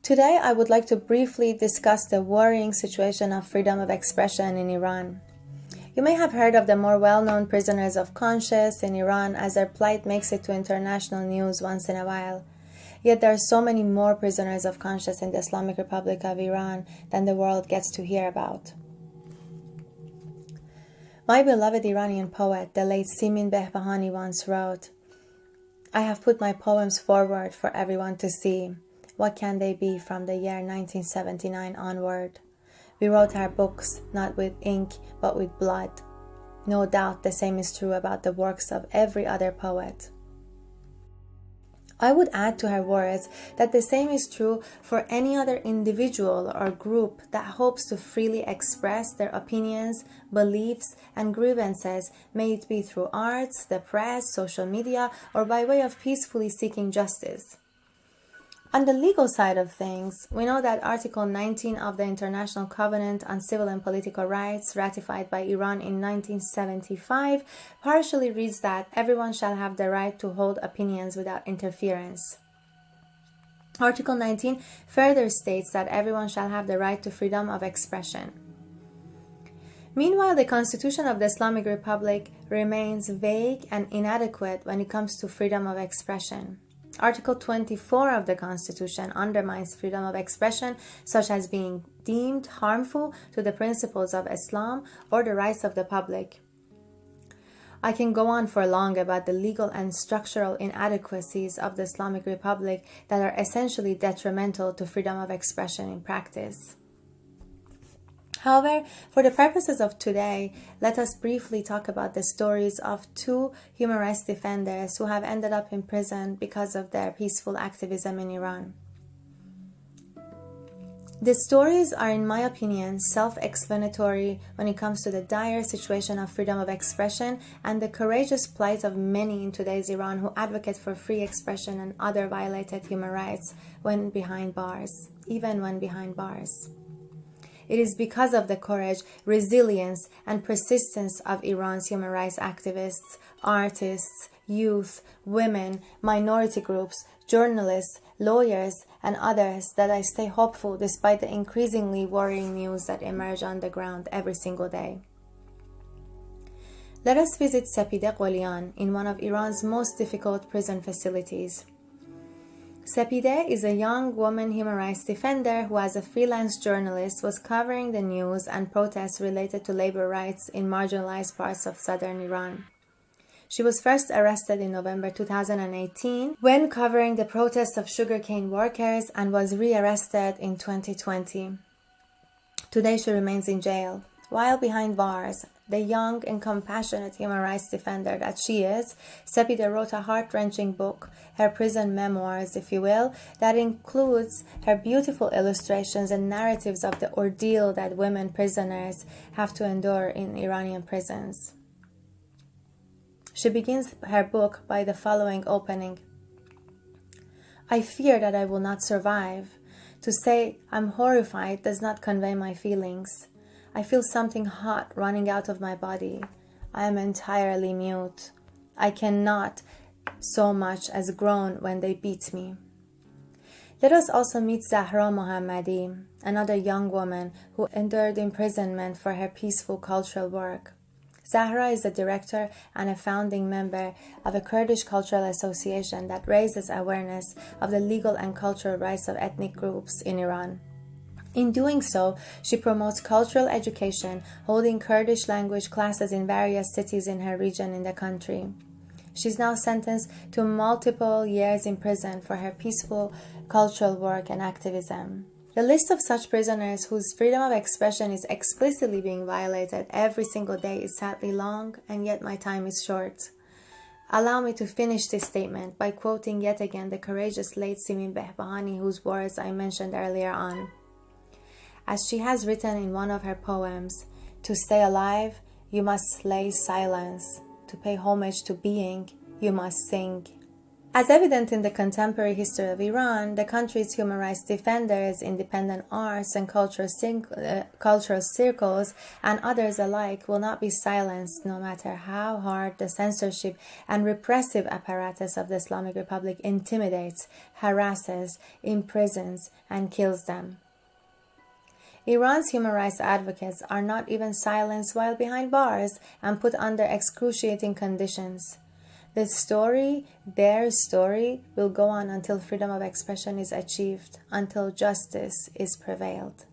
Today, I would like to briefly discuss the worrying situation of freedom of expression in Iran. You may have heard of the more well-known prisoners of conscience in Iran, as their plight makes it to international news once in a while. Yet there are so many more prisoners of conscience in the Islamic Republic of Iran than the world gets to hear about. My beloved Iranian poet, the late Simin Behbahani, once wrote, "I have put my poems forward for everyone to see. What can they be from the year 1979 onward? We wrote our books not with ink but with blood. No doubt the same is true about the works of every other poet." I would add to her words that the same is true for any other individual or group that hopes to freely express their opinions, beliefs, and grievances, may it be through arts, the press, social media, or by way of peacefully seeking justice. On the legal side of things, we know that Article 19 of the International Covenant on Civil and Political Rights, ratified by Iran in 1975, partially reads that everyone shall have the right to hold opinions without interference. Article 19 further states that everyone shall have the right to freedom of expression. Meanwhile, the Constitution of the Islamic Republic remains vague and inadequate when it comes to freedom of expression. Article 24 of the Constitution undermines freedom of expression, such as being deemed harmful to the principles of Islam or the rights of the public. I can go on for long about the legal and structural inadequacies of the Islamic Republic that are essentially detrimental to freedom of expression in practice. However, for the purposes of today, let us briefly talk about the stories of two human rights defenders who have ended up in prison because of their peaceful activism in Iran. The stories are, in my opinion, self-explanatory when it comes to the dire situation of freedom of expression and the courageous plight of many in today's Iran who advocate for free expression and other violated human rights when behind bars, even when behind bars. It is because of the courage, resilience, and persistence of Iran's human rights activists, artists, youth, women, minority groups, journalists, lawyers, and others that I stay hopeful despite the increasingly worrying news that emerge on the ground every single day. Let us visit Sepideh Qolian in one of Iran's most difficult prison facilities. Sepideh is a young woman human rights defender who, as a freelance journalist, was covering the news and protests related to labor rights in marginalized parts of southern Iran. She was first arrested in November 2018 when covering the protests of sugarcane workers and was rearrested in 2020. Today she remains in jail. While behind bars, the young and compassionate human rights defender that she is, Sepideh wrote a heart-wrenching book, her prison memoirs, if you will, that includes her beautiful illustrations and narratives of the ordeal that women prisoners have to endure in Iranian prisons. She begins her book by the following opening. "I fear that I will not survive. To say I'm horrified does not convey my feelings. I feel something hot running out of my body. I am entirely mute. I cannot so much as groan when they beat me." Let us also meet Zahra Mohammadi, another young woman who endured imprisonment for her peaceful cultural work. Zahra is the director and a founding member of a Kurdish cultural association that raises awareness of the legal and cultural rights of ethnic groups in Iran. In doing so, she promotes cultural education, holding Kurdish language classes in various cities in her region in the country. She's now sentenced to multiple years in prison for her peaceful cultural work and activism. The list of such prisoners whose freedom of expression is explicitly being violated every single day is sadly long, and yet my time is short. Allow me to finish this statement by quoting yet again the courageous late Simin Behbahani, whose words I mentioned earlier on. As she has written in one of her poems, "To stay alive, you must slay silence. To pay homage to being, you must sing." As evident in the contemporary history of Iran, the country's human rights defenders, independent arts and cultural circles, and others alike will not be silenced no matter how hard the censorship and repressive apparatus of the Islamic Republic intimidates, harasses, imprisons, and kills them. Iran's human rights advocates are not even silenced while behind bars and put under excruciating conditions. Their story, will go on until freedom of expression is achieved, until justice is prevailed.